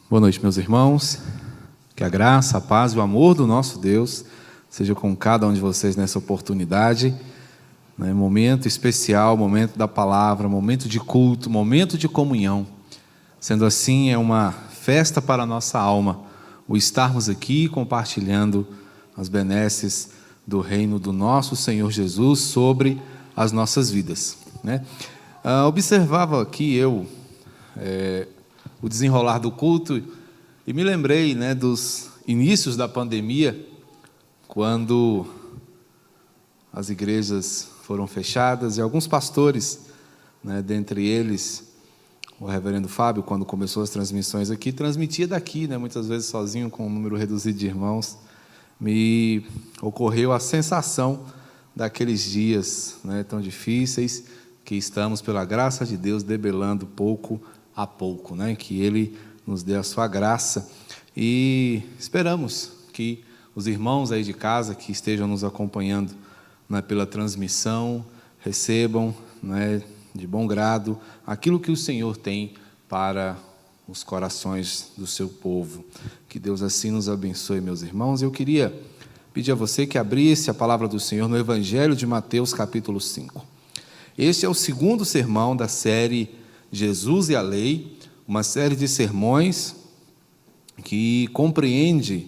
Boa noite, meus irmãos. Que a graça, a paz e o amor do nosso Deus seja com cada um de vocês nessa oportunidade, né? Momento especial, momento da palavra, momento de culto, momento de comunhão. Sendo assim, é uma festa para a nossa alma o estarmos aqui compartilhando as benesses do reino do nosso Senhor Jesus sobre as nossas vidas, né? Observava aqui o desenrolar do culto e me lembrei, né, dos inícios da pandemia, quando as igrejas foram fechadas e alguns pastores, né, dentre eles o reverendo Fábio, quando começou as transmissões aqui, transmitia daqui, né, muitas vezes sozinho, com um número reduzido de irmãos. Me ocorreu a sensação daqueles dias, né, tão difíceis, que estamos, pela graça de Deus, debelando pouco a pouco, né, que Ele nos dê a sua graça, e esperamos que os irmãos aí de casa que estejam nos acompanhando, né, pela transmissão, recebam, né, de bom grado aquilo que o Senhor tem para os corações do seu povo. Que Deus assim nos abençoe, meus irmãos. Eu queria pedir a você que abrisse a palavra do Senhor no Evangelho de Mateus, capítulo 5. Este é o segundo sermão da série Jesus e a Lei, uma série de sermões que compreende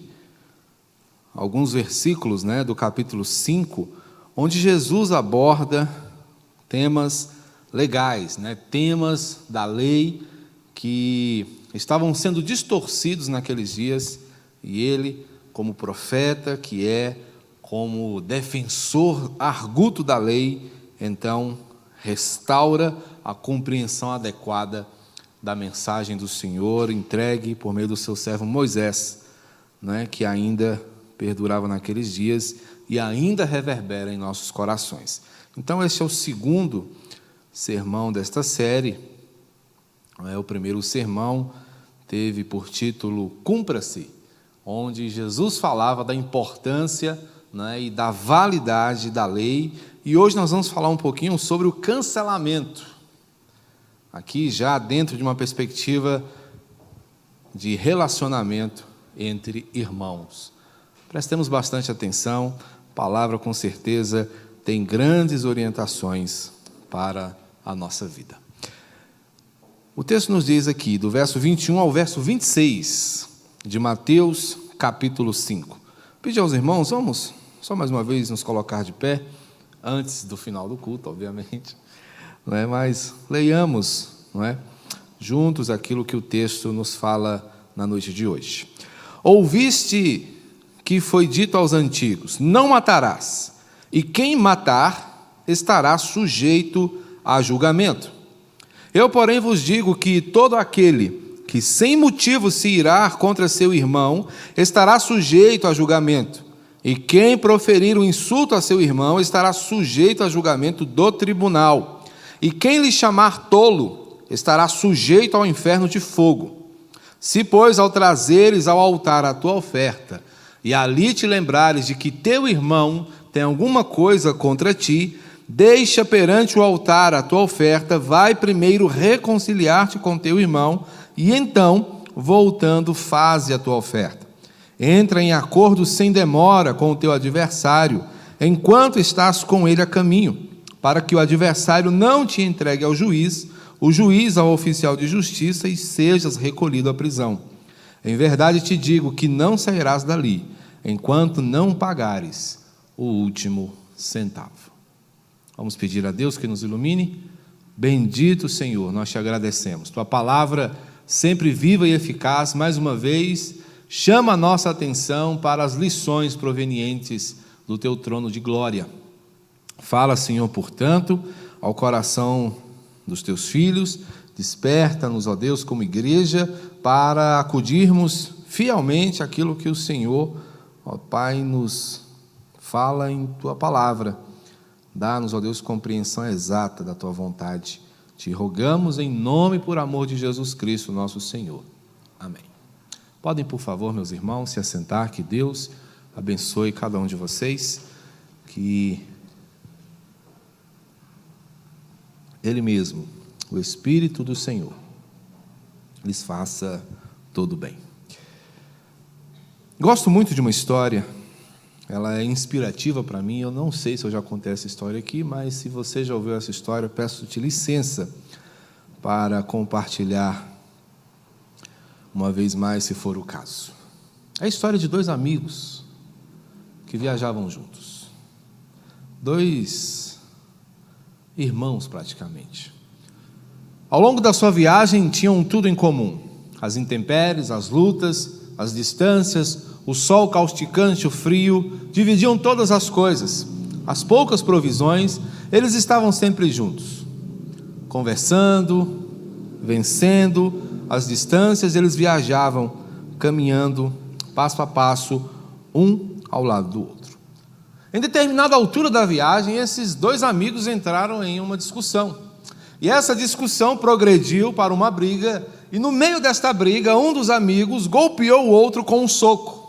alguns versículos, né, do capítulo 5, onde Jesus aborda temas legais, né, temas da lei que estavam sendo distorcidos naqueles dias, e ele, como profeta, que é como defensor arguto da lei, então restaura a compreensão adequada da mensagem do Senhor, entregue por meio do seu servo Moisés, né, que ainda perdurava naqueles dias e ainda reverbera em nossos corações. Então, esse é o segundo sermão desta série. O primeiro sermão teve por título Cumpra-se, onde Jesus falava da importância, né, e da validade da lei, e hoje nós vamos falar um pouquinho sobre o cancelamento, aqui já dentro de uma perspectiva de relacionamento entre irmãos. Prestemos bastante atenção, a palavra com certeza tem grandes orientações para a nossa vida. O texto nos diz aqui, do verso 21 ao verso 26, de Mateus, capítulo 5. Pedir aos irmãos, vamos só mais uma vez nos colocar de pé, antes do final do culto, obviamente, não é? Mas leiamos, não é, juntos aquilo que o texto nos fala na noite de hoje. Ouviste que foi dito aos antigos, não matarás, e quem matar estará sujeito a julgamento. Eu, porém, vos digo que todo aquele que sem motivo se irar contra seu irmão estará sujeito a julgamento, e quem proferir um insulto a seu irmão estará sujeito a julgamento do tribunal, e quem lhe chamar tolo estará sujeito ao inferno de fogo. Se, pois, ao trazeres ao altar a tua oferta, e ali te lembrares de que teu irmão tem alguma coisa contra ti, deixa perante o altar a tua oferta, vai primeiro reconciliar-te com teu irmão, e então, voltando, faze a tua oferta. Entra em acordo sem demora com o teu adversário, enquanto estás com ele a caminho, para que o adversário não te entregue ao juiz, o juiz ao oficial de justiça, e sejas recolhido à prisão. Em verdade te digo que não sairás dali, enquanto não pagares o último centavo. Vamos pedir a Deus que nos ilumine. Bendito Senhor, nós te agradecemos. Tua palavra, sempre viva e eficaz, mais uma vez, chama a nossa atenção para as lições provenientes do teu trono de glória. Fala, Senhor, portanto, ao coração dos teus filhos, desperta-nos, ó Deus, como igreja, para acudirmos fielmente àquilo que o Senhor, ó Pai, nos fala em tua palavra. Dá-nos, ó Deus, compreensão exata da tua vontade. Te rogamos em nome e por amor de Jesus Cristo, nosso Senhor. Amém. Podem, por favor, meus irmãos, se assentar. Que Deus abençoe cada um de vocês, que Ele mesmo, o Espírito do Senhor, lhes faça tudo bem. Gosto muito de uma história, ela é inspirativa para mim. Eu não sei se eu já contei essa história aqui, mas se você já ouviu essa história, peço-te licença para compartilhar uma vez mais, se for o caso. É a história de dois amigos que viajavam juntos. Dois irmãos, praticamente. Ao longo da sua viagem, tinham tudo em comum: as intempéries, as lutas, as distâncias, o sol causticante, o frio, dividiam todas as coisas. As poucas provisões, eles estavam sempre juntos, conversando, vencendo as distâncias. Eles viajavam, caminhando passo a passo, um ao lado do outro. Em determinada altura da viagem, esses dois amigos entraram em uma discussão. E essa discussão progrediu para uma briga, e no meio desta briga, um dos amigos golpeou o outro com um soco.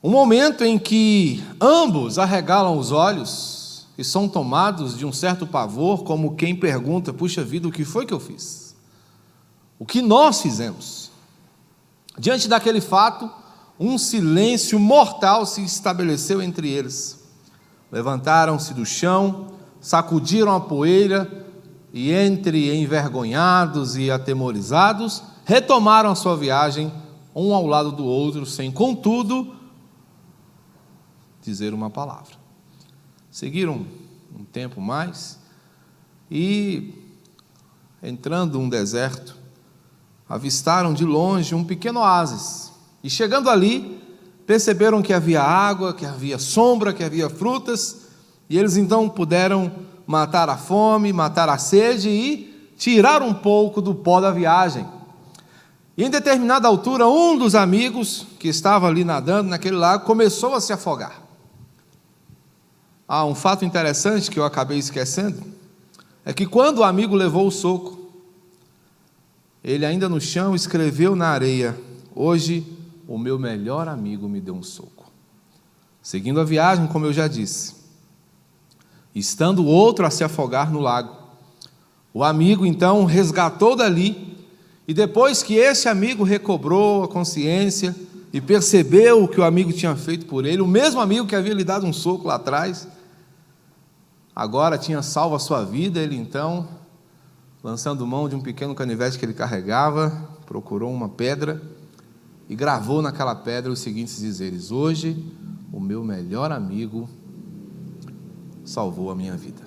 Um momento em que ambos arregalam os olhos e são tomados de um certo pavor, como quem pergunta: puxa vida, o que foi que eu fiz? O que nós fizemos? Diante daquele fato, um silêncio mortal se estabeleceu entre eles. Levantaram-se do chão, sacudiram a poeira e, entre envergonhados e atemorizados, retomaram a sua viagem, um ao lado do outro, sem, contudo, dizer uma palavra. Seguiram um tempo mais e, entrando num deserto, avistaram de longe um pequeno oásis. E chegando ali, perceberam que havia água, que havia sombra, que havia frutas, e eles então puderam matar a fome, matar a sede e tirar um pouco do pó da viagem. E em determinada altura, um dos amigos que estava ali nadando naquele lago começou a se afogar. Um fato interessante que eu acabei esquecendo é que quando o amigo levou o soco, ele ainda no chão escreveu na areia: hoje o meu melhor amigo me deu um soco. Seguindo a viagem, como eu já disse, estando o outro a se afogar no lago, o amigo então resgatou dali, e depois que esse amigo recobrou a consciência e percebeu o que o amigo tinha feito por ele, o mesmo amigo que havia lhe dado um soco lá atrás, agora tinha salvo a sua vida. Ele então, lançando mão de um pequeno canivete que ele carregava, procurou uma pedra e gravou naquela pedra os seguintes dizeres: hoje o meu melhor amigo salvou a minha vida.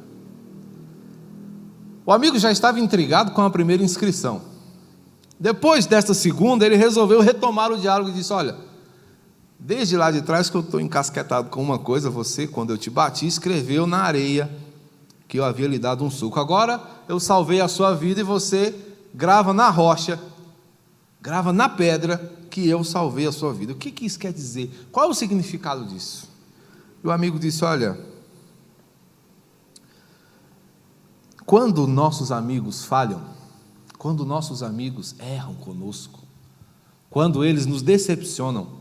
O amigo já estava intrigado com a primeira inscrição. Depois desta segunda, ele resolveu retomar o diálogo e disse: olha, desde lá de trás que eu estou encasquetado com uma coisa, você, quando eu te bati, escreveu na areia que eu havia lhe dado um soco. Agora eu salvei a sua vida e você grava na rocha, grava na pedra que eu salvei a sua vida. O que isso quer dizer? Qual é o significado disso? E o amigo disse: olha, quando nossos amigos falham, quando nossos amigos erram conosco, quando eles nos decepcionam,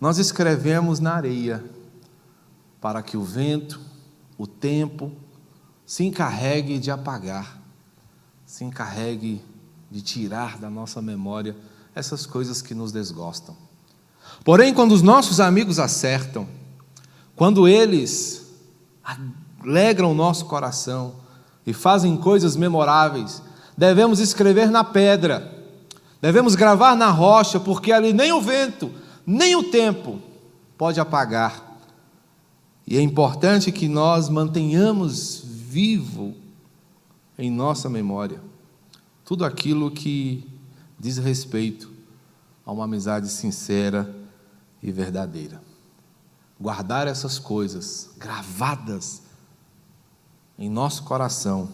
nós escrevemos na areia para que o vento, o tempo, se encarregue de apagar, se encarregue de tirar da nossa memória essas coisas que nos desgostam. Porém, quando os nossos amigos acertam, quando eles alegram o nosso coração e fazem coisas memoráveis, devemos escrever na pedra, devemos gravar na rocha, porque ali nem o vento, nem o tempo pode apagar. E é importante que nós mantenhamos vivo em nossa memória tudo aquilo que diz respeito a uma amizade sincera e verdadeira. Guardar essas coisas gravadas em nosso coração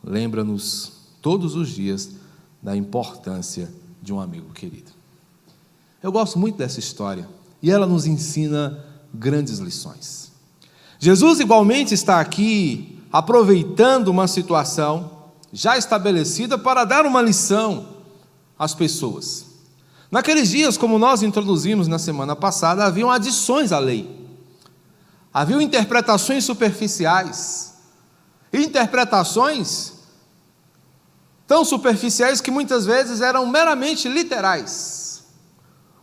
lembra-nos todos os dias da importância de um amigo querido. Eu gosto muito dessa história e ela nos ensina grandes lições. Jesus igualmente está aqui aproveitando uma situação já estabelecida para dar uma lição às pessoas. Naqueles dias, como nós introduzimos na semana passada, haviam adições à lei. Haviam interpretações superficiais, interpretações tão superficiais que muitas vezes eram meramente literais,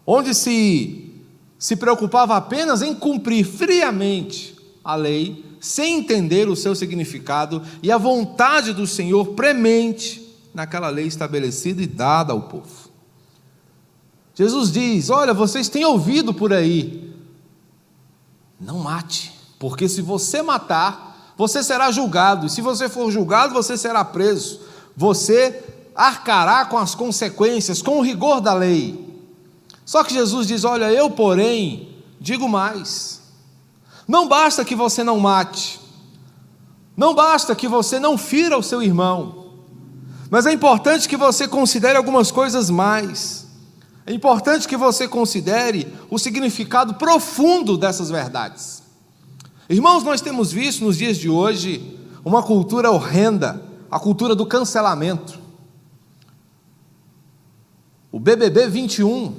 onde se preocupava apenas em cumprir friamente a lei, sem entender o seu significado e a vontade do Senhor premente naquela lei estabelecida e dada ao povo. Jesus diz: olha, vocês têm ouvido por aí, não mate, porque se você matar, você será julgado, e se você for julgado, você será preso, você arcará com as consequências, com o rigor da lei. Só que Jesus diz: olha, eu porém digo mais, não basta que você não mate, não basta que você não fira o seu irmão, mas é importante que você considere algumas coisas mais. É importante que você considere o significado profundo dessas verdades. Irmãos, nós temos visto nos dias de hoje uma cultura horrenda, a cultura do cancelamento. O BBB 21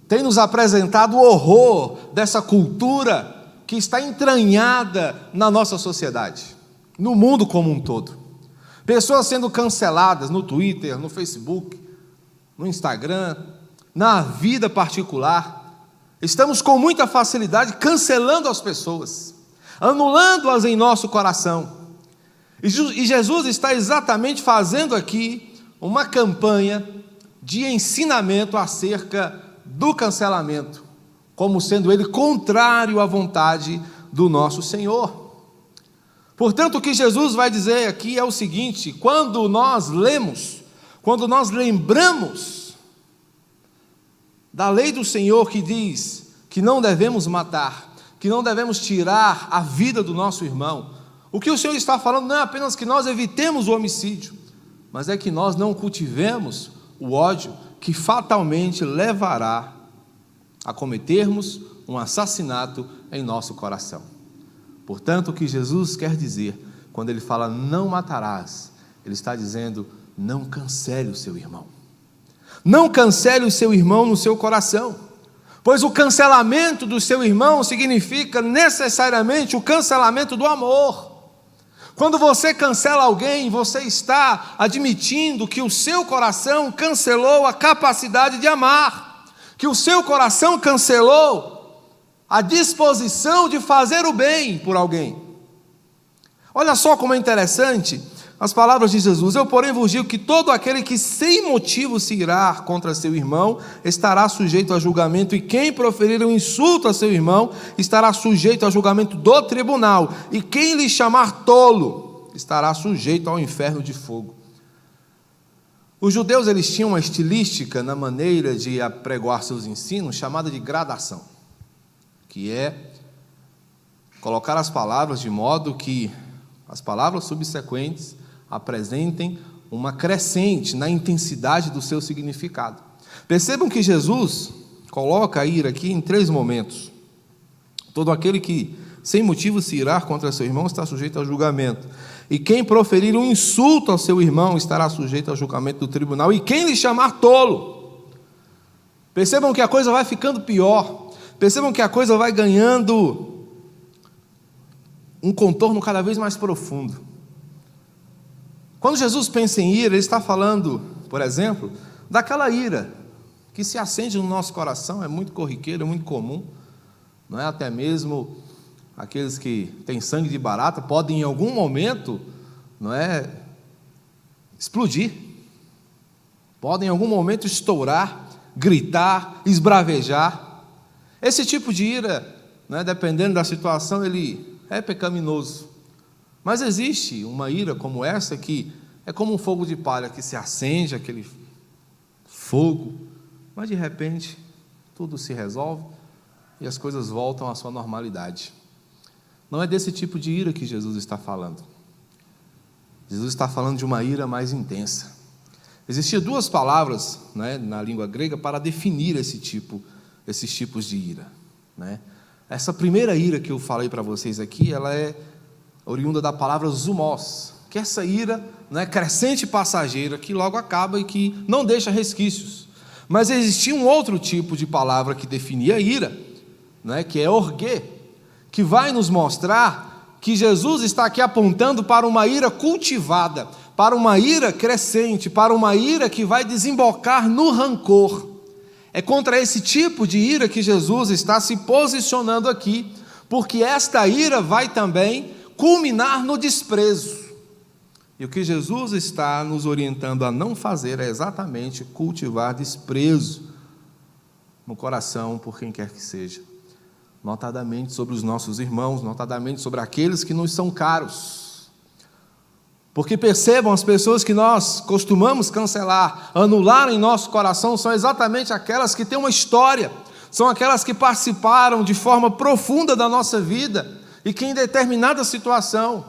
tem nos apresentado o horror dessa cultura que está entranhada na nossa sociedade, no mundo como um todo. Pessoas sendo canceladas no Twitter, no Facebook, no Instagram, na vida particular. Estamos com muita facilidade cancelando as pessoas, anulando-as em nosso coração. E Jesus está exatamente fazendo aqui uma campanha de ensinamento acerca do cancelamento, como sendo ele contrário à vontade do nosso Senhor. Portanto, o que Jesus vai dizer aqui é o seguinte: quando nós lemos, quando nós lembramos da lei do Senhor que diz que não devemos matar, que não devemos tirar a vida do nosso irmão, o que o Senhor está falando não é apenas que nós evitemos o homicídio, mas é que nós não cultivemos o ódio que fatalmente levará a cometermos um assassinato em nosso coração. Portanto, o que Jesus quer dizer quando ele fala não matarás, ele está dizendo: não cancele o seu irmão. Não cancele o seu irmão no seu coração, pois o cancelamento do seu irmão significa necessariamente o cancelamento do amor. Quando você cancela alguém, você está admitindo que o seu coração cancelou a capacidade de amar, que o seu coração cancelou a disposição de fazer o bem por alguém. Olha só como é interessante as palavras de Jesus: eu porém vos digo que todo aquele que sem motivo se irar contra seu irmão estará sujeito a julgamento, e quem proferir um insulto a seu irmão estará sujeito a julgamento do tribunal, e quem lhe chamar tolo estará sujeito ao inferno de fogo. Os judeus, eles tinham uma estilística na maneira de apregoar seus ensinos chamada de gradação, que é colocar as palavras de modo que as palavras subsequentes apresentem uma crescente na intensidade do seu significado. Percebam que Jesus coloca a ira aqui em 3 momentos. Todo aquele que sem motivo se irar contra seu irmão está sujeito a julgamento, e quem proferir um insulto ao seu irmão estará sujeito ao julgamento do tribunal, e quem lhe chamar tolo. Percebam que a coisa vai ficando pior, percebam que a coisa vai ganhando um contorno cada vez mais profundo. Quando Jesus pensa em ira, ele está falando, por exemplo, daquela ira que se acende no nosso coração, é muito corriqueiro, é muito comum, não é? Até mesmo aqueles que têm sangue de barata podem em algum momento, não é, explodir, podem em algum momento estourar, gritar, esbravejar. Esse tipo de ira, não é, dependendo da situação, ele é pecaminoso. Mas existe uma ira como essa que é como um fogo de palha que se acende, aquele fogo, mas de repente tudo se resolve e as coisas voltam à sua normalidade. Não é desse tipo de ira que Jesus está falando. Jesus está falando de uma ira mais intensa. Existiam 2 palavras, né, na língua grega para definir esses tipos de ira, né? Essa primeira ira que eu falei para vocês aqui, ela é oriunda da palavra zumos, que é essa ira, né, crescente e passageira, que logo acaba e que não deixa resquícios. Mas existia um outro tipo de palavra que definia a ira, né, que é orgue, que vai nos mostrar que Jesus está aqui apontando para uma ira cultivada, para uma ira crescente, para uma ira que vai desembocar no rancor. É contra esse tipo de ira que Jesus está se posicionando aqui, porque esta ira vai também culminar no desprezo. E o que Jesus está nos orientando a não fazer é exatamente cultivar desprezo no coração por quem quer que seja, notadamente sobre os nossos irmãos, notadamente sobre aqueles que nos são caros. Porque percebam, as pessoas que nós costumamos cancelar, anular em nosso coração, são exatamente aquelas que têm uma história, são aquelas que participaram de forma profunda da nossa vida e que em determinada situação,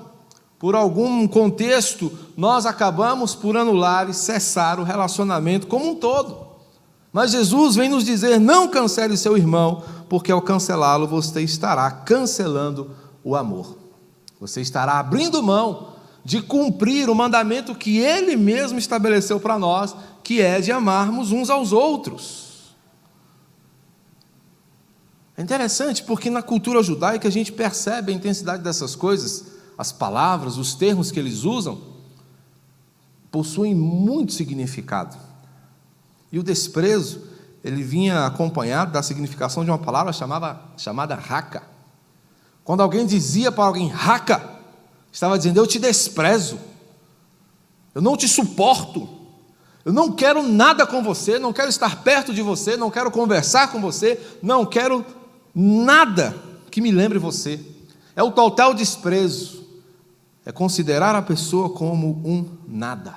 por algum contexto, nós acabamos por anular e cessar o relacionamento como um todo. Mas Jesus vem nos dizer: não cancele seu irmão, porque ao cancelá-lo você estará cancelando o amor. Você estará abrindo mão de cumprir o mandamento que Ele mesmo estabeleceu para nós, que é de amarmos uns aos outros. É interessante porque na cultura judaica a gente percebe a intensidade dessas coisas. As palavras, os termos que eles usam, possuem muito significado. E o desprezo, ele vinha acompanhado da significação de uma palavra chamada raca. Quando alguém dizia para alguém raca, estava dizendo: eu te desprezo, eu não te suporto, eu não quero nada com você, não quero estar perto de você, não quero conversar com você, não quero nada que me lembre você. É o total desprezo. É considerar a pessoa como um nada.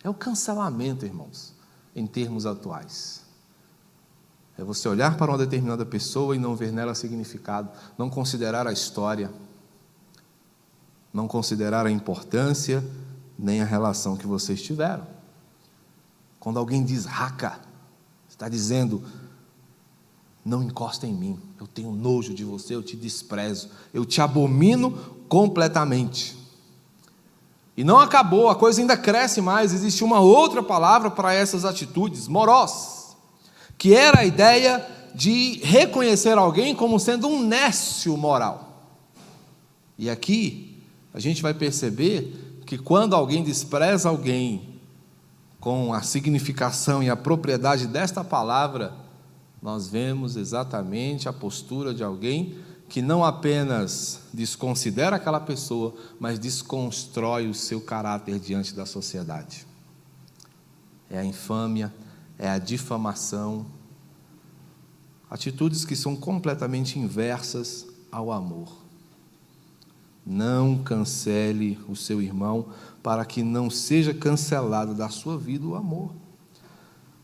É o cancelamento, irmãos, em termos atuais. É você olhar para uma determinada pessoa e não ver nela significado, não considerar a história, não considerar a importância, nem a relação que vocês tiveram. Quando alguém diz raca, está dizendo: não encosta em mim, eu tenho nojo de você, eu te desprezo, eu te abomino completamente. E não acabou, a coisa ainda cresce mais. Existe uma outra palavra para essas atitudes: morós, que era a ideia de reconhecer alguém como sendo um nécio moral. E aqui a gente vai perceber que quando alguém despreza alguém com a significação e a propriedade desta palavra, nós vemos exatamente a postura de alguém que não apenas desconsidera aquela pessoa, mas desconstrói o seu caráter diante da sociedade. É a infâmia, é a difamação, atitudes que são completamente inversas ao amor. Não cancele o seu irmão, para que não seja cancelado da sua vida o amor,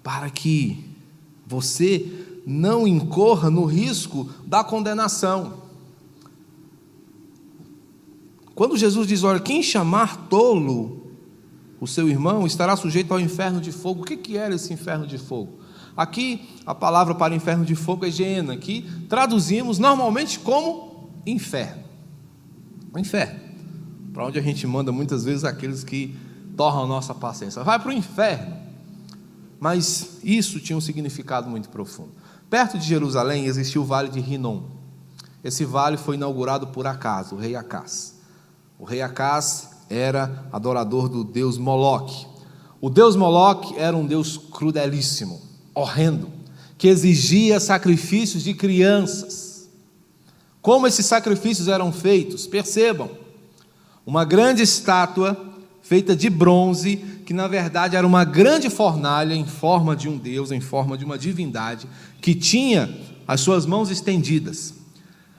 para que você não incorra no risco da condenação. Quando Jesus diz: olha, quem chamar tolo o seu irmão estará sujeito ao inferno de fogo. O que era esse inferno de fogo? Aqui a palavra para inferno de fogo é Geena, que traduzimos normalmente como inferno. O inferno, para onde a gente manda muitas vezes aqueles que torram a nossa paciência. Vai para o inferno. Mas isso tinha um significado muito profundo. Perto de Jerusalém existia o vale de Rinom. Esse vale foi inaugurado por Acaz, o rei Acaz. O rei Acaz era adorador do deus Moloque. O deus Moloque era um deus crudelíssimo, horrendo, que exigia sacrifícios de crianças. Como esses sacrifícios eram feitos? Percebam, uma grande estátua feita de bronze, que na verdade era uma grande fornalha em forma de um deus, em forma de uma divindade, que tinha as suas mãos estendidas.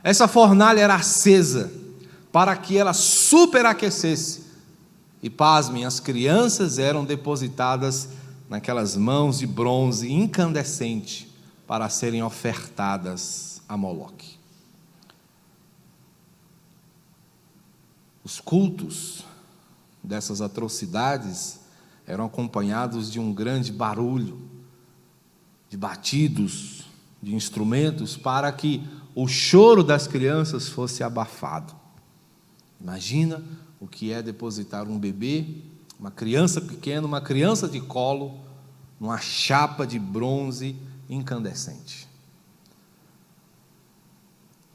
Essa fornalha era acesa para que ela superaquecesse. E pasmem, as crianças eram depositadas naquelas mãos de bronze incandescente para serem ofertadas a Moloque. Os cultos dessas atrocidades eram acompanhados de um grande barulho, de batidos, de instrumentos, para que o choro das crianças fosse abafado. Imagina o que é depositar um bebê, uma criança pequena, uma criança de colo, numa chapa de bronze incandescente.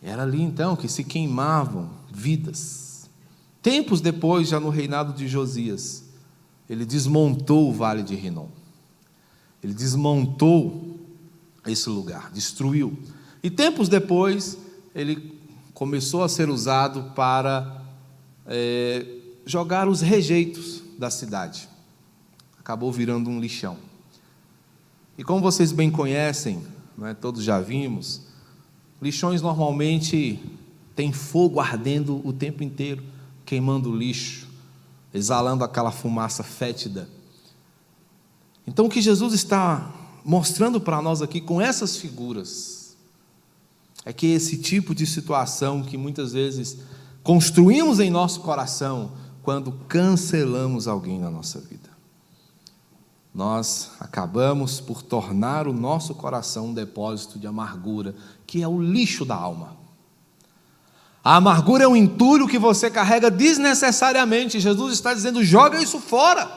Era ali então que se queimavam vidas. Tempos depois, já no reinado de Josias, ele desmontou o vale de Rinom. Ele desmontou esse lugar, destruiu. E tempos depois, ele começou a ser usado para jogar os rejeitos da cidade. Acabou virando um lixão. E como vocês bem conhecem, não é, todos já vimos, lixões normalmente têm fogo ardendo o tempo inteiro, queimando o lixo, exalando aquela fumaça fétida. Então, o que Jesus está mostrando para nós aqui com essas figuras é que esse tipo de situação que muitas vezes construímos em nosso coração quando cancelamos alguém na nossa vida, nós acabamos por tornar o nosso coração um depósito de amargura, que é o lixo da alma. A amargura é um entulho que você carrega desnecessariamente. Jesus está dizendo: joga isso fora.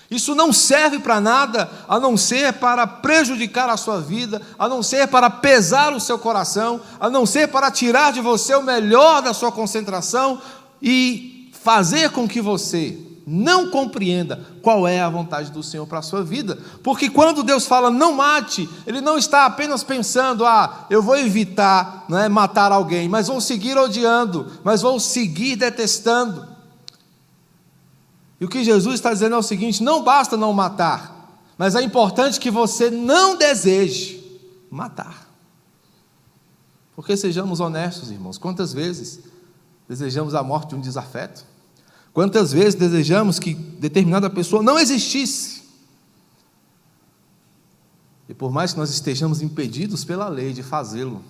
Isso não serve para nada, a não ser para prejudicar a sua vida, a não ser para pesar o seu coração, a não ser para tirar de você o melhor da sua concentração e fazer com que você não compreenda qual é a vontade do Senhor para a sua vida. Porque quando Deus fala não mate, Ele não está apenas pensando: eu vou evitar, não é, matar alguém, mas vou seguir odiando, mas vou seguir detestando. E o que Jesus está dizendo é o seguinte: não basta não matar, mas é importante que você não deseje matar. Porque sejamos honestos, irmãos, quantas vezes desejamos a morte de um desafeto? Quantas vezes desejamos que determinada pessoa não existisse? E por mais que nós estejamos impedidos pela lei de fazê-lo,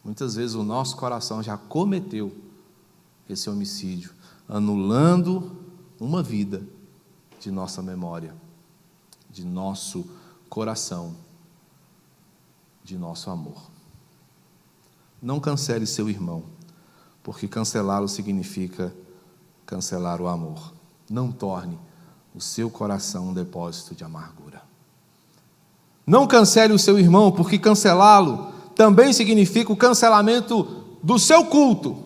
muitas vezes o nosso coração já cometeu esse homicídio, anulando uma vida de nossa memória, de nosso coração, de nosso amor. Não cancele seu irmão, porque cancelá-lo significa cancelar o amor. Não torne o seu coração um depósito de amargura. Não cancele o seu irmão, porque cancelá-lo também significa o cancelamento do seu culto.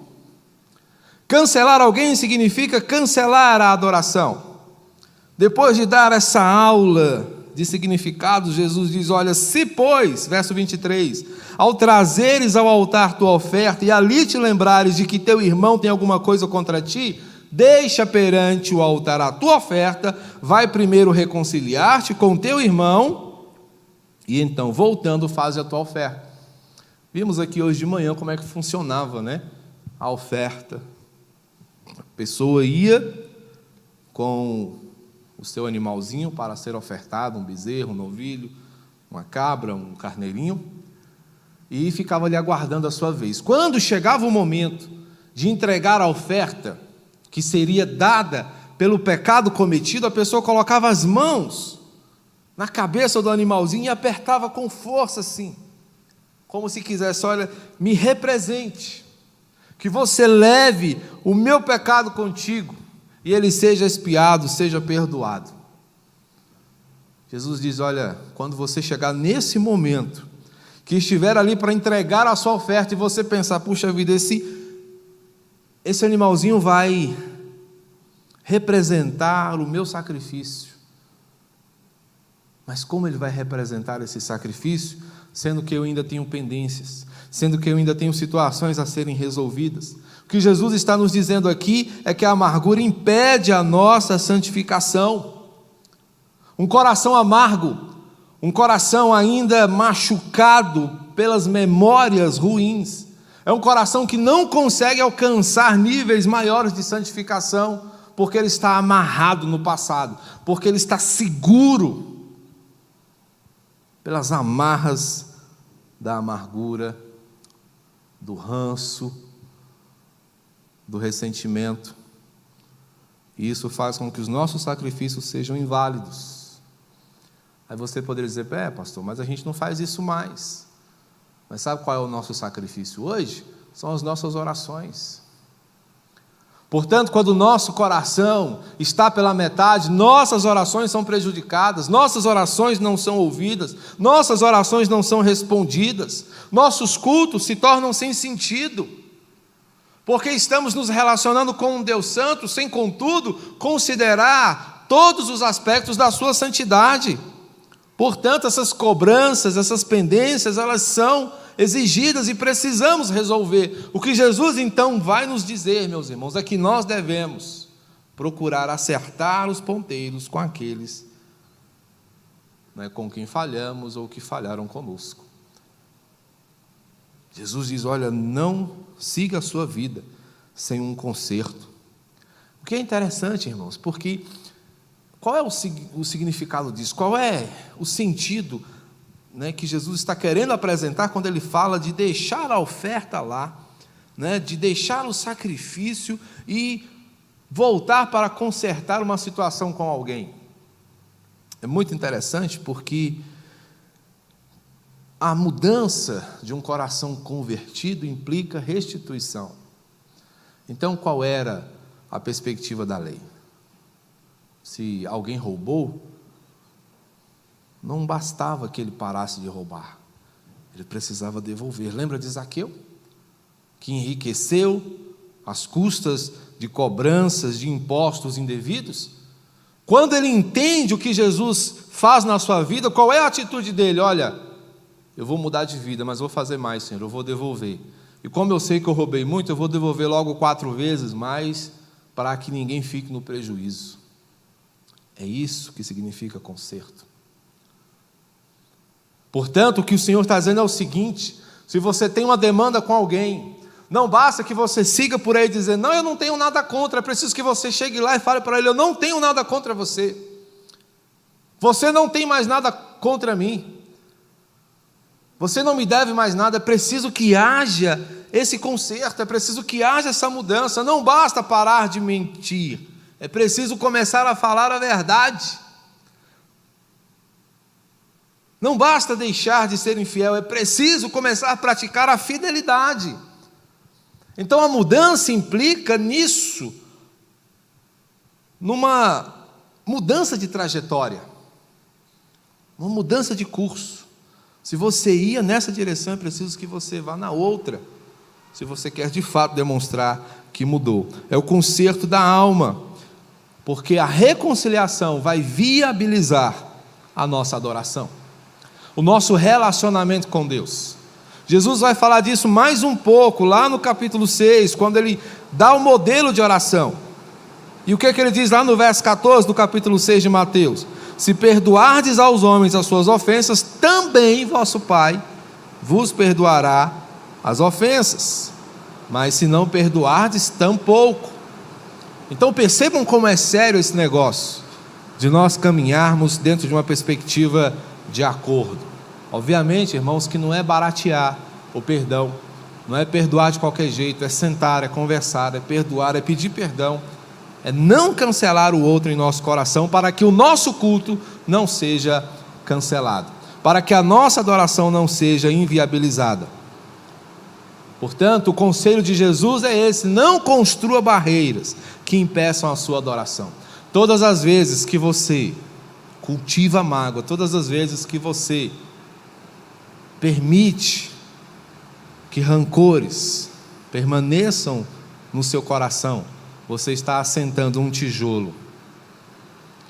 Cancelar alguém significa cancelar a adoração. Depois de dar essa aula de significados, Jesus diz: olha, se pois, verso 23, ao trazeres ao altar tua oferta e ali te lembrares de que teu irmão tem alguma coisa contra ti, deixa perante o altar a tua oferta, vai primeiro reconciliar-te com teu irmão e então, voltando, faz a tua oferta. Vimos aqui hoje de manhã como é que funcionava, né? A oferta. A pessoa ia com o seu animalzinho para ser ofertado, um bezerro, um novilho, uma cabra, um carneirinho, e ficava ali aguardando a sua vez. Quando chegava o momento de entregar a oferta, que seria dada pelo pecado cometido, a pessoa colocava as mãos na cabeça do animalzinho e apertava com força assim, como se quisesse: olha, me represente, que você leve o meu pecado contigo e ele seja expiado, seja perdoado. Jesus diz: olha, quando você chegar nesse momento, que estiver ali para entregar a sua oferta, e você pensar: puxa vida, esse animalzinho vai representar o meu sacrifício. Mas como ele vai representar esse sacrifício, sendo que eu ainda tenho pendências, sendo que eu ainda tenho situações a serem resolvidas? O que Jesus está nos dizendo aqui é que a amargura impede a nossa santificação. Um coração amargo, um coração ainda machucado pelas memórias ruins, é um coração que não consegue alcançar níveis maiores de santificação, porque ele está amarrado no passado, porque ele está seguro pelas amarras da amargura, do ranço, do ressentimento. E isso faz com que os nossos sacrifícios sejam inválidos. Aí você poderia dizer: pastor, mas a gente não faz isso mais. Mas sabe qual é o nosso sacrifício hoje? São as nossas orações. Portanto, quando o nosso coração está pela metade, nossas orações são prejudicadas, nossas orações não são ouvidas, nossas orações não são respondidas, nossos cultos se tornam sem sentido, porque estamos nos relacionando com um Deus santo, sem, contudo, considerar todos os aspectos da sua santidade. Portanto, essas cobranças, essas pendências, elas são exigidas e precisamos resolver. O que Jesus então vai nos dizer, meus irmãos, é que nós devemos procurar acertar os ponteiros com aqueles, né, com quem falhamos ou que falharam conosco. Jesus diz: olha, não siga a sua vida sem um conserto. O que é interessante, irmãos, porque qual é o significado disso? Qual é o sentido, né, que Jesus está querendo apresentar quando ele fala de deixar a oferta lá, né, de deixar o sacrifício e voltar para consertar uma situação com alguém? É muito interessante porque a mudança de um coração convertido implica restituição. Então, qual era a perspectiva da lei? Se alguém roubou, não bastava que ele parasse de roubar, ele precisava devolver. Lembra de Zaqueu? Que enriqueceu às custas de cobranças de impostos indevidos? Quando ele entende o que Jesus faz na sua vida, qual é a atitude dele? Olha, eu vou mudar de vida, mas vou fazer mais, Senhor, eu vou devolver. E como eu sei que eu roubei muito, eu vou devolver logo 4 vezes mais, para que ninguém fique no prejuízo. É isso que significa conserto. Portanto, o que o Senhor está dizendo é o seguinte: se você tem uma demanda com alguém, não basta que você siga por aí dizendo: não, eu não tenho nada contra. É preciso que você chegue lá e fale para ele: eu não tenho nada contra você. Você não tem mais nada contra mim. Você não me deve mais nada. É preciso que haja esse conserto, é preciso que haja essa mudança. Não basta parar de mentir, é preciso começar a falar a verdade. Não basta deixar de ser infiel, é preciso começar a praticar a fidelidade. Então a mudança implica nisso, numa mudança de trajetória, uma mudança de curso. Se você ia nessa direção, é preciso que você vá na outra, se você quer de fato demonstrar que mudou. É o conserto da alma, porque a reconciliação vai viabilizar a nossa adoração, o nosso relacionamento com Deus. Jesus vai falar disso mais um pouco, lá no capítulo 6, quando ele dá o modelo de oração. E o que ele diz lá no verso 14 do capítulo 6 de Mateus? Se perdoardes aos homens as suas ofensas, também vosso Pai vos perdoará as ofensas. Mas se não perdoardes, tampouco. Então percebam como é sério esse negócio de nós caminharmos dentro de uma perspectiva de acordo. Obviamente, irmãos, que não é baratear o perdão, não é perdoar de qualquer jeito, é sentar, é conversar, é perdoar, é pedir perdão, é não cancelar o outro em nosso coração, para que o nosso culto não seja cancelado, para que a nossa adoração não seja inviabilizada. Portanto, o conselho de Jesus é esse: não construa barreiras que impeçam a sua adoração. Todas as vezes que você cultiva mágoa, todas as vezes que você permite que rancores permaneçam no seu coração, você está assentando um tijolo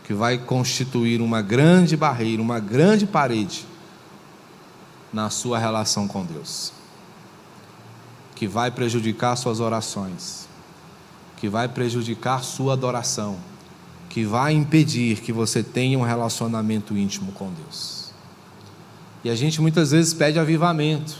que vai constituir uma grande barreira, uma grande parede na sua relação com Deus, que vai prejudicar suas orações, que vai prejudicar sua adoração, que vai impedir que você tenha um relacionamento íntimo com Deus. E a gente muitas vezes pede avivamento,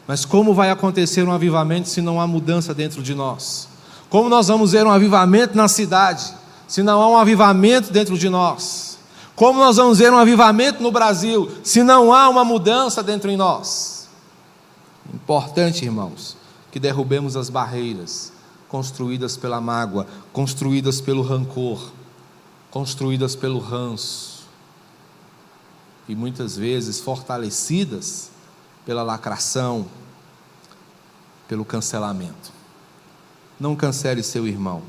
mas como vai acontecer um avivamento se não há mudança dentro de nós? Como nós vamos ver um avivamento na cidade se não há um avivamento dentro de nós? Como nós vamos ver um avivamento no Brasil se não há uma mudança dentro de nós? Importante, irmãos, que derrubemos as barreiras construídas pela mágoa, construídas pelo rancor, construídas pelo ranço, e muitas vezes fortalecidas pela lacração, pelo cancelamento. Não cancele seu irmão,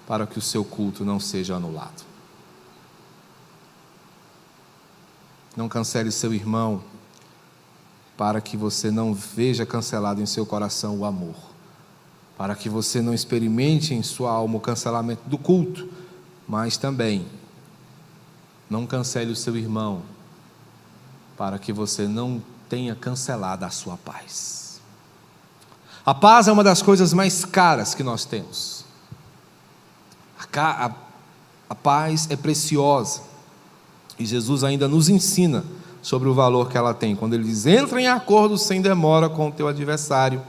para que o seu culto não seja anulado. Não cancele seu irmão, para que você não veja cancelado em seu coração o amor, para que você não experimente em sua alma o cancelamento do culto, Mas também, não cancele o seu irmão, para que você não tenha cancelado a sua paz. A paz é uma das coisas mais caras que nós temos. A paz é preciosa, e Jesus ainda nos ensina sobre o valor que ela tem, quando ele diz: entra em acordo sem demora com o teu adversário,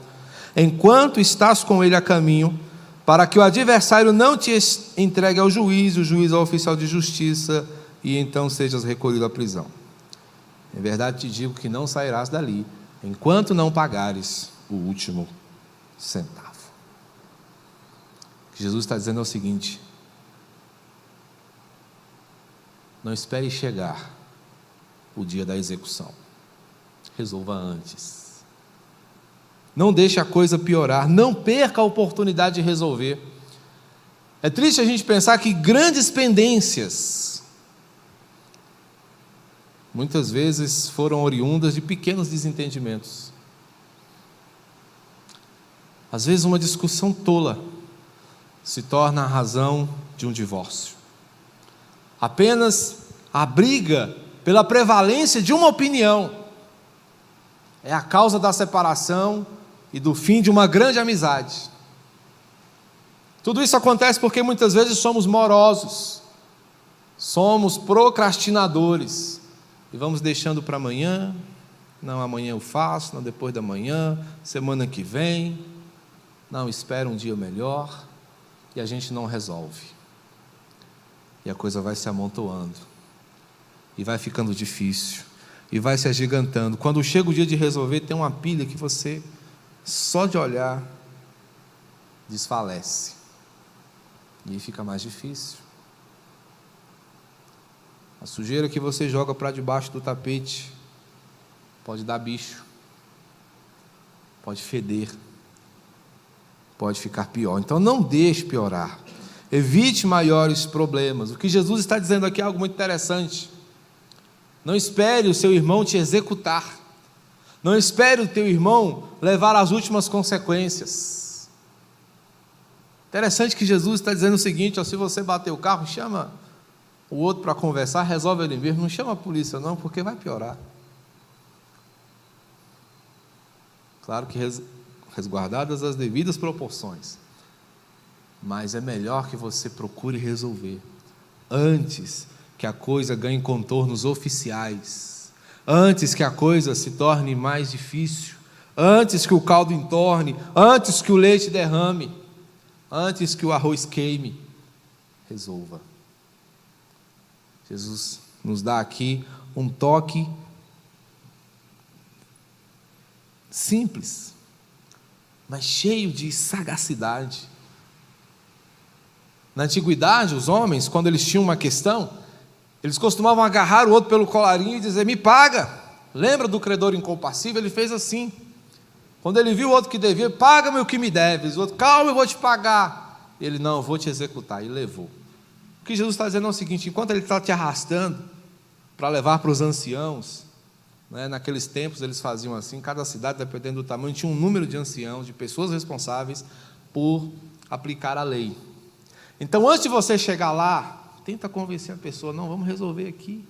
enquanto estás com ele a caminho, para que o adversário não te entregue ao juiz, o juiz ao oficial de justiça, e então sejas recolhido à prisão. Em verdade te digo que não sairás dali, enquanto não pagares o último centavo. O que Jesus está dizendo é o seguinte: não espere chegar o dia da execução, resolva antes. Não deixe a coisa piorar, não perca a oportunidade de resolver. É triste a gente pensar que grandes pendências muitas vezes foram oriundas de pequenos desentendimentos. Às vezes uma discussão tola se torna a razão de um divórcio. Apenas a briga pela prevalência de uma opinião é a causa da separação e do fim de uma grande amizade. Tudo isso acontece porque muitas vezes somos morosos, somos procrastinadores, e vamos deixando para amanhã. Não, amanhã eu faço, não, depois da manhã, semana que vem, não, espera um dia melhor, e a gente não resolve, e a coisa vai se amontoando, e vai ficando difícil, e vai se agigantando. Quando chega o dia de resolver, tem uma pilha que você, só de olhar, desfalece, e aí fica mais difícil. A sujeira que você joga para debaixo do tapete pode dar bicho, pode feder, pode ficar pior. Então não deixe piorar, evite maiores problemas. O que Jesus está dizendo aqui é algo muito interessante. Não espere o seu irmão te executar, não espere o teu irmão levar às últimas consequências. Interessante que Jesus está dizendo o seguinte: ó, se você bater o carro, chama o outro para conversar, resolve ele mesmo, não chama a polícia não, porque vai piorar. Claro que resguardadas as devidas proporções, mas é melhor que você procure resolver antes que a coisa ganhe contornos oficiais, antes que a coisa se torne mais difícil, antes que o caldo entorne, antes que o leite derrame, antes que o arroz queime. Resolva. Jesus nos dá aqui um toque simples, mas cheio de sagacidade. Na antiguidade, os homens, quando eles tinham uma questão, eles costumavam agarrar o outro pelo colarinho e dizer: me paga. Lembra do credor incompassível? Ele fez assim. Quando ele viu o outro que devia: paga-me o que me deves. O outro: calma, eu vou te pagar. Ele: não, eu vou te executar. E levou. O que Jesus está dizendo é o seguinte: enquanto ele está te arrastando para levar para os anciãos, né, naqueles tempos eles faziam assim, cada cidade, dependendo do tamanho, tinha um número de anciãos, de pessoas responsáveis por aplicar a lei. Então, antes de você chegar lá, tenta convencer a pessoa: não, vamos resolver aqui,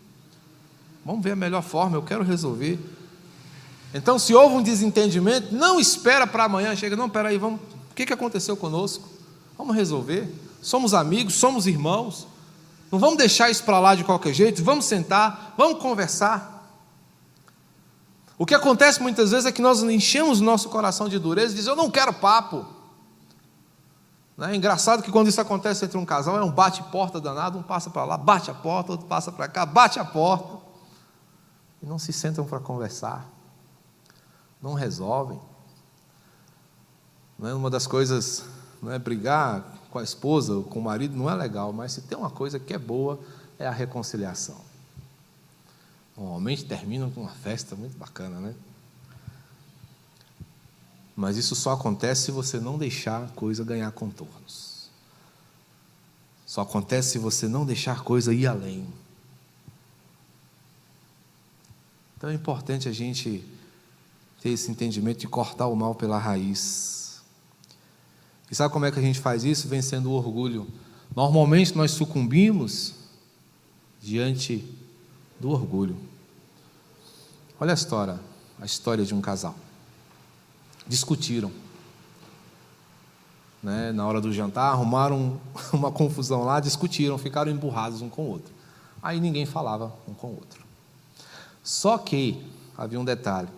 vamos ver a melhor forma, eu quero resolver. Então, se houve um desentendimento, não espera para amanhã, chega: não, peraí, vamos, o que aconteceu conosco? Vamos resolver, somos amigos, somos irmãos, não vamos deixar isso para lá de qualquer jeito, vamos sentar, vamos conversar. O que acontece muitas vezes é que nós enchemos o nosso coração de dureza e dizemos: eu não quero papo. É engraçado que quando isso acontece entre um casal, é um bate-porta danado, um passa para lá, bate a porta, outro passa para cá, bate a porta, e não se sentam para conversar, não resolvem. Não é uma das coisas, não é brigar com a esposa ou com o marido, não é legal, mas se tem uma coisa que é boa, é a reconciliação. Normalmente terminam com uma festa muito bacana, né? Mas isso só acontece se você não deixar a coisa ganhar contornos. Só acontece se você não deixar a coisa ir além. Então é importante a gente ter esse entendimento de cortar o mal pela raiz. E sabe como é que a gente faz isso? Vencendo o orgulho. Normalmente nós sucumbimos diante do orgulho. Olha a história de um casal. Discutiram, né? Na hora do jantar, arrumaram uma confusão lá, discutiram, ficaram emburrados um com o outro. Aí ninguém falava um com o outro. Só que havia um detalhe.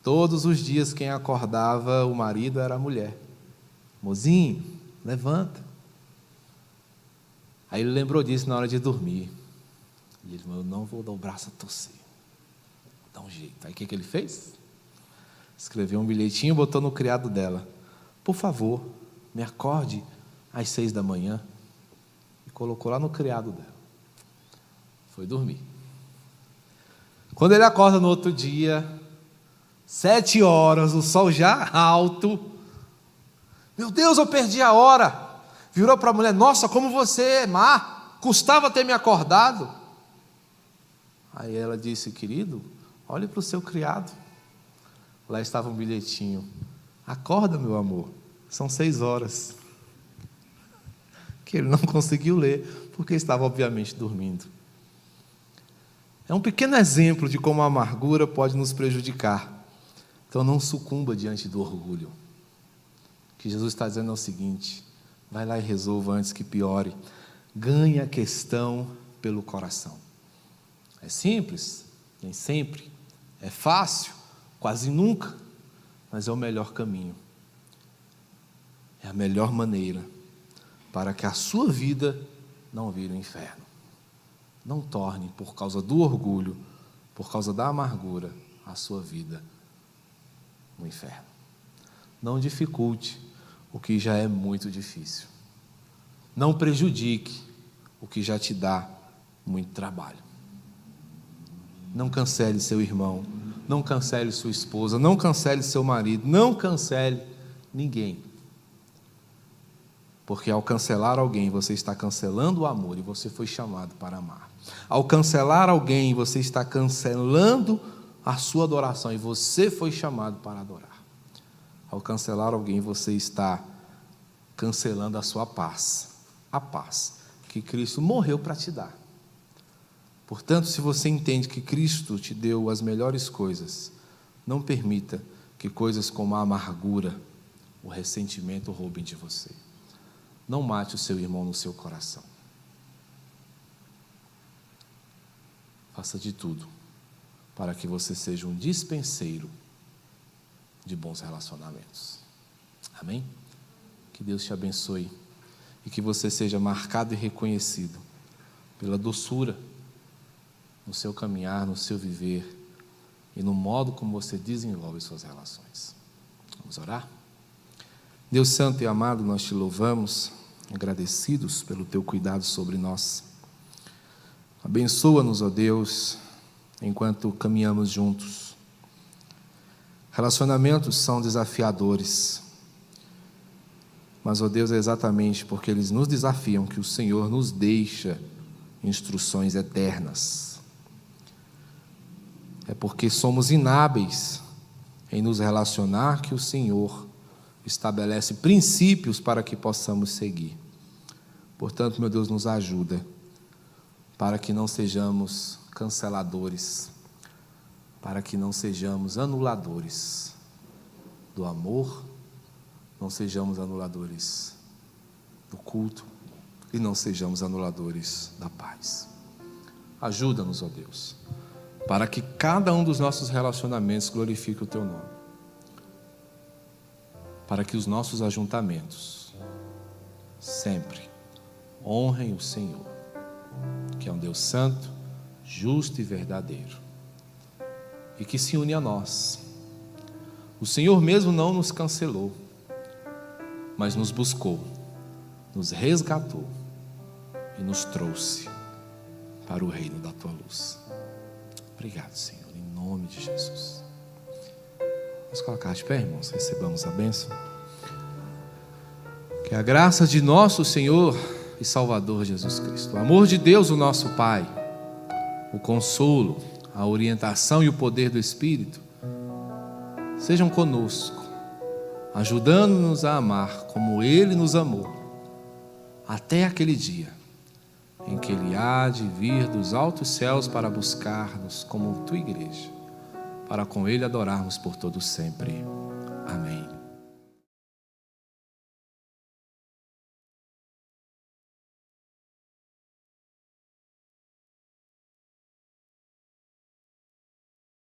Todos os dias quem acordava o marido era a mulher. Mozinho, levanta. Aí ele lembrou disso na hora de dormir. E ele falou, eu não vou dar o braço a torcer. Dá um jeito. Aí o que ele fez? Escreveu um bilhetinho e botou no criado dela. Por favor, me acorde às 6 da manhã. E colocou lá no criado dela. Foi dormir. Quando ele acorda no outro dia, 7 horas, o sol já alto. Meu Deus, eu perdi a hora. Virou para a mulher, nossa, como você é má. Custava ter me acordado. Aí ela disse, querido, olhe para o seu criado. Lá estava um bilhetinho. Acorda, meu amor, são 6 horas. Que ele não conseguiu ler, porque estava obviamente dormindo. É um pequeno exemplo de como a amargura pode nos prejudicar. Então não sucumba diante do orgulho. O que Jesus está dizendo é o seguinte, vai lá e resolva antes que piore. Ganhe a questão pelo coração. É simples, nem sempre. É fácil, quase nunca. Mas é o melhor caminho. É a melhor maneira para que a sua vida não vire um inferno. Não torne, por causa do orgulho, por causa da amargura, a sua vida um inferno. Não dificulte o que já é muito difícil. Não prejudique o que já te dá muito trabalho. Não cancele seu irmão, não cancele sua esposa, não cancele seu marido, não cancele ninguém. Porque ao cancelar alguém, você está cancelando o amor e você foi chamado para amar. Ao cancelar alguém, você está cancelando a sua adoração e você foi chamado para adorar. Ao cancelar alguém, você está cancelando a sua paz. A paz que Cristo morreu para te dar. Portanto, se você entende que Cristo te deu as melhores coisas, não permita que coisas como a amargura, o ressentimento roubem de você. Não mate o seu irmão no seu coração. Faça de tudo para que você seja um dispenseiro de bons relacionamentos. Amém? Que Deus te abençoe e que você seja marcado e reconhecido pela doçura no seu caminhar, no seu viver e no modo como você desenvolve suas relações. Vamos orar? Deus santo e amado, nós te louvamos, agradecidos pelo teu cuidado sobre nós. Abençoa-nos, ó Deus, enquanto caminhamos juntos. Relacionamentos são desafiadores, mas, ó Deus, é exatamente porque eles nos desafiam que o Senhor nos deixa instruções eternas. É porque somos inábeis em nos relacionar que o Senhor estabelece princípios para que possamos seguir. Portanto, meu Deus, nos ajuda para que não sejamos canceladores, para que não sejamos anuladores do amor, não sejamos anuladores do culto e não sejamos anuladores da paz. Ajuda-nos, ó Deus, para que cada um dos nossos relacionamentos glorifique o teu nome, para que os nossos ajuntamentos sempre honrem o Senhor, que é um Deus santo, justo e verdadeiro, e que se une a nós. O Senhor mesmo não nos cancelou, mas nos buscou, nos resgatou e nos trouxe para o reino da tua luz. Obrigado, Senhor, em nome de Jesus. Vamos colocar de pé, irmãos, recebamos a bênção. Que a graça de nosso Senhor e Salvador Jesus Cristo, o amor de Deus, o nosso Pai, o consolo, a orientação e o poder do Espírito sejam conosco, ajudando-nos a amar como Ele nos amou, até aquele dia em que Ele há de vir dos altos céus para buscar-nos como tua igreja, para com Ele adorarmos por todo sempre. Amém.